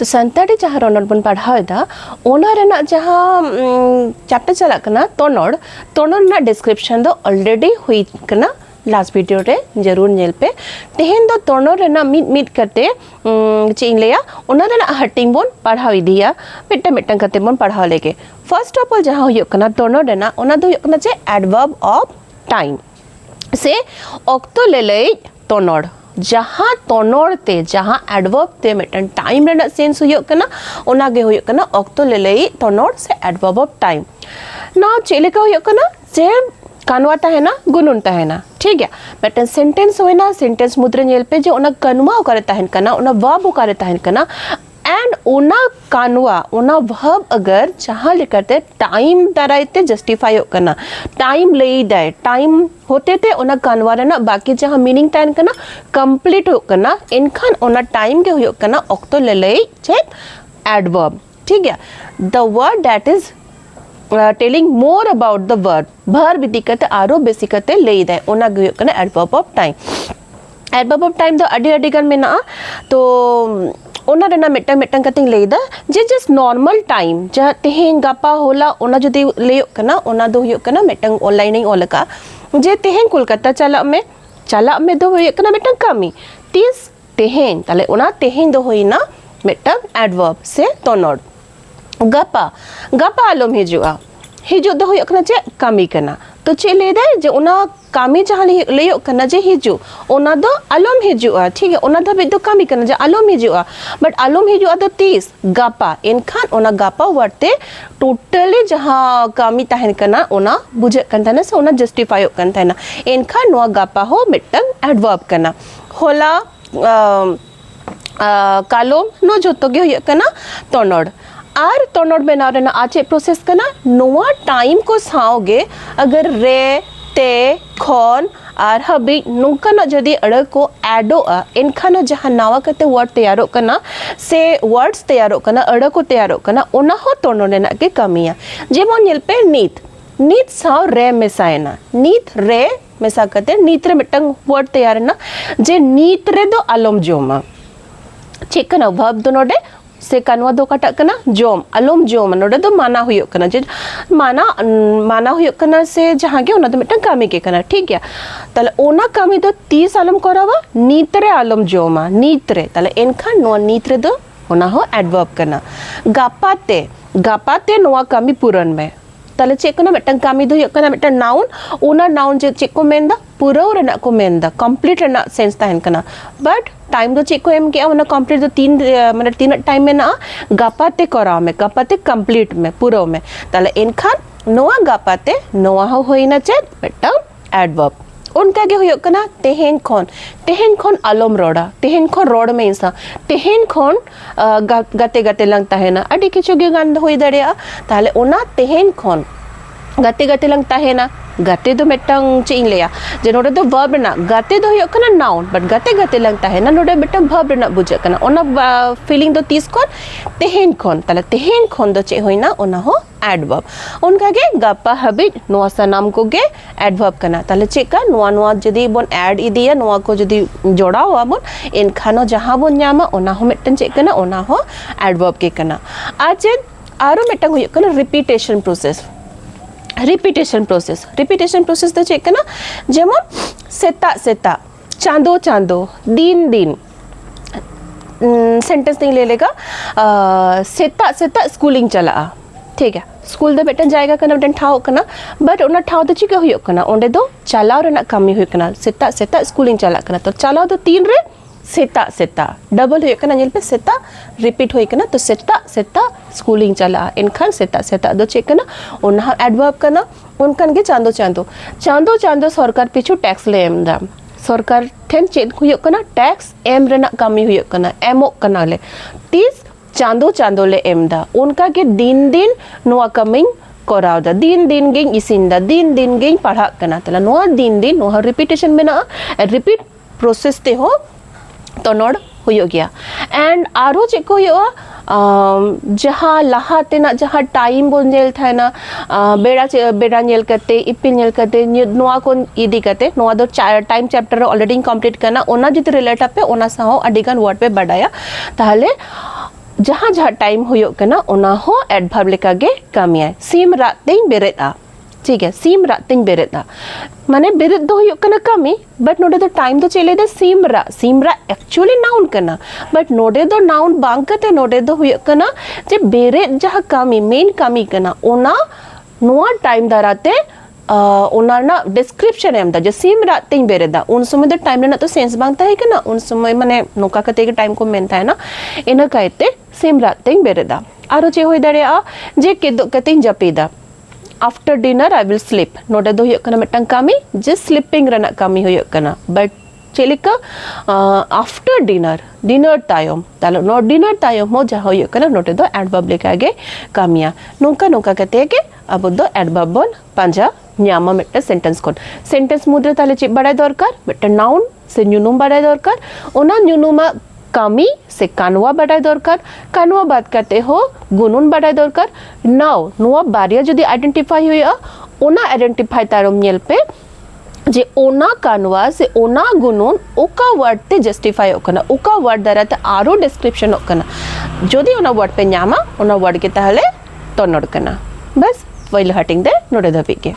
तो संताड़ी जहाँ रनड़ बन पढ़ाएदा ओना रेना जहाँ चैप्टर चला कना तोनड़ ना डिस्क्रिप्शन दो ऑलरेडी हुई कना लास्ट वीडियो रे जरूर नेल पे तेहन दो तोनड़ रेना मिट करते चेंज लिया ओना रेना हटिंग बोन पढ़ाव इदिया मिट्टा करते बोन पढ़ाव लेके फर्स्ट ऑफ ऑल जहाँ हुई कना तोनड़ रेना ओना दो हुई कना चे एडवर्ब ऑफ टाइम से ऑक्तो ले ले तोनड़ जहाँ तोनड़ ते जहाँ एडवर्ब ते मिटन टाइम रेना सेंस हुई कना ओना गे हुई कना ऑक्तो ले ले तोनड़ से एडवर्ब ऑफ टाइम ना चेले का हुई कना जे कानवा तहना गुनुन तहना ठीक है मिटन सेंटेंस होय ना सेंटेंस मुद्रे नेल पे जो ओना कानवा ओकारे तहन कना ओना वर्ब ओकारे तहन कना एंड ओना कानवा ओना वर्ब अगर जहाँ लिखते टाइम दराइते जस्टिफाई हो करना टाइम ले दे टाइम होते थे ओना कानवा रे ना बाकी जहाँ मीनिंग टाइम करना कंप्लीट हो करना इनखान ओना टाइम के हो करना ऑक्तो ले ले चेक एडवर्ब ठीक है the word that is telling more about the verb दिक्कत आरो बेसी कते ले दे ओना गे करना एडवर्ब ऑफ टाइम दो अडी गन मेना तो ओना रेना मिटन कतिंग लेदा जे जस्ट नॉर्मल टाइम जहाँ तेहें गापा होला ओना जदि ले कना ओना दो हुई कना मिटन ऑनलाइन ही ओलका जे तेहें कोलकाता चला में दो हुई कना मिटन कमी तीस तेहें ताले ओना तेहें दो हुई ना मिटन एडवर्ब से तोनड़ गापा आलम हिजु दो हुई कना चे कमी कना तो चे ले दे जे ओना कामी जहाँ ले कना जे हिजु ओना दो आलम हिजुआ ठीक है ओना धबे दो कामी कना जे आलम हिजुआ बट आलम हिजुआ दो 30 गापा इनखान ओना गापा वर्ते टोटली जहाँ कामी तहन कना ओना बुझे कन तहना से ओना जस्टिफाई कन तहना इनखान नोआ गापा हो मिटन एडवर्ब कना होला कालोम नो जोतो गे हुई कना तोनड़ आर तोनड़ में ना रेना आचे प्रोसेस करना नोआ टाइम को साओगे अगर रे ते खन आर हबी नुका ना जदी अड़ को एडो इनखान जहाँ नावा करते वर्ड तैयारो करना से वर्ड्स तैयारो करना अड़ को तैयारो करना ओना हो तोनड़ रेना के कमिया जेमन नेल पे नीत साव रे मेसायना नीत रे मेसा करते नीत रे मिटंग वर्ड तैयार ना जे नीत रे दो आलम जोमा चेक करना वर्ब दो नोडे से कानवा दो काटा कना जोम आलम जोम नोडे दो माना हुई कना जे माना हुई कना से जहाँ के ओना दो मिटन कामी के कना ठीक है ताले ओना कामी दो 30 आलम करावा नीतरे आलम जोमा नीतरे ताले इनखा नो नीतरे दो ओना हो एडवर्ब कना गापाते नोआ कामी पूरन में ताले चेक कना मिटन कामी दो कना मिटन नाउन ओना नाउन जे चेक को मेंदा पूरा रेना को मेंदा कंप्लीट रेना सेंस तहन कना बट टाइम दो चेक को एम के ओना कंप्लीट दो तीन टाइम में ना गापाते कराव में गापाते कंप्लीट में पूरा में ताले इनखान नोआ गापाते नोआ हो होई ना चेक मिटन एडवर्ब उनका के हुई कना तेहेन खन आलम रोड़ा तेहेन खन रोड में इंसा तेहेन खन गाते लगता है ना अड़ी किचु गे गान हुई दड़िया ताले ओना तेहेन खन गाते लंग ताहेना गाते दो मिटंग चेंज लिया जे नोडे दो वर्ब ना गाते दो हुई कना नाउन बट गाते लंग ताहेना नोडे मिटंग वर्ब ना बुझे कना ओना फीलिंग दो 30 खन तेहेन खन ताले तेहेन खन दो चे होई ना ओना हो एडवर्ब उनका के गापा हबिट नोआ सा नाम को गे एडवर्ब कना ताले चेका नोआ जदी बोन ऐड इदिया नोआ को जदी जोड़ा हुआ बोन इनखानो जहां बोन न्यामा ओना हो मिटन चेक कना ओना हो एडवर्ब के कना आज आरो मिटंग हुई कना रिपीटेशन प्रोसेस तो चेक कना जेमन सेता चांदो दिन सेंटेंस नहीं ले लेगा सेता स्कूलिंग चला ठीक है स्कूल दो बेटन जाएगा कना बेटन ठाव कना बट ओना ठाव दो चिका हुई कना ओंडे दो चलाव रेना कमी हुई कना सेता स्कूलिंग चला कना तो चलाव दो 3 रे सेता डबल हुई कना पे सेता रिपीट हुई कना तो सेता स्कूलिंग चला इनखान सेता दो चेक कना ओना एडवर्ब कना उनकन के चांदो सरकार पिछु टैक्स ले एम दा सरकार ठेन चेक हुई कना टैक्स एम रेना कमी हुई कना एमो कना ले 30 चांदो ले एम दा उनका के दिन नोआ कमिंग कराव दा दिन गे इसिन दा दिन गे पढ़ा कना तला नोआ दिन नोआ रिपीटेशन में ना रिपीट प्रोसेस ते हो तोनड़ हुई गया एंड आरो चेक को जहाँ लहाते ना जहाँ टाइम बोन जेल था ना बेड़ा नेल करते इपिल नेल करते नोआ को इदी करते नोआ दो टाइम चैप्टर ऑलरेडी कंप्लीट करना ओना जिते रिलेट पे ओना साहो अडिगन वर्ड पे बढ़ाया ताहले जहाँ जहाँ टाइम हुयो कना ओना हो एडवर्ब लेका गे कामिया सीम रात तें बेरेदा ठीक है सीम रात तें बेरेदा माने बेरेद दो हुयो कना कामी बट नोडे दो टाइम तो चले दे सीम रा एक्चुअली नाउन कना बट नोडे दो नाउन बांग कते नोडे दो हुयो कना जे बेरेद जहाँ कामी मेन कामी कना ओना नोआ टाइम दाराते ओना ना डिस्क्रिप्शन एम दा जे सीम रात तें बेरेदा उन समय दो टाइम ना तो सेंस बांग ताहे कना उन समय माने नोका कते के टाइम को मेन ताहे ना इना कायते सीम रात तें बेरेदा आरो चे होय दाड़े आ जे केदो कते जपीदा after dinner I will sleep नोडे दो हुयो कना मिटंग कामी जे स्लीपिंग रना कामी हुयो कना बट चेलिका आफ्टर डिनर तायम तालो नो डिनर तायम हो जहाँ हुयो कना नोटे दो एडवर्ब लेका गे कामिया नोका नोका कते के अब दो adverb bone Panja Nyama मिट्टे sentence मुद्रे ताले चे बड़ाई दरकार मिट्टे नाउन से न्यूनुम बड़ाई दरकार ओना न्यूनुमा कामी से कानवा बड़ाई दरकार कानवा बात करते हो गुनुन बड़ाई दरकार नाउ नुआ बारिया जदि आइडेंटिफाई हुआ ओना आइडेंटिफाई तारम नेल पे जे ओना कानवा से ओना गुनुन ओका वर्ड ते जस्टिफाई होकना ओका वर्ड द्वारा ते आरो डिस्क्रिप्शन होकना जदि ओना वर्ड पे न्यामा ओना वर्ड के ताहले तोनड़ कना बस वैल हटिंग दे नोडे धबी के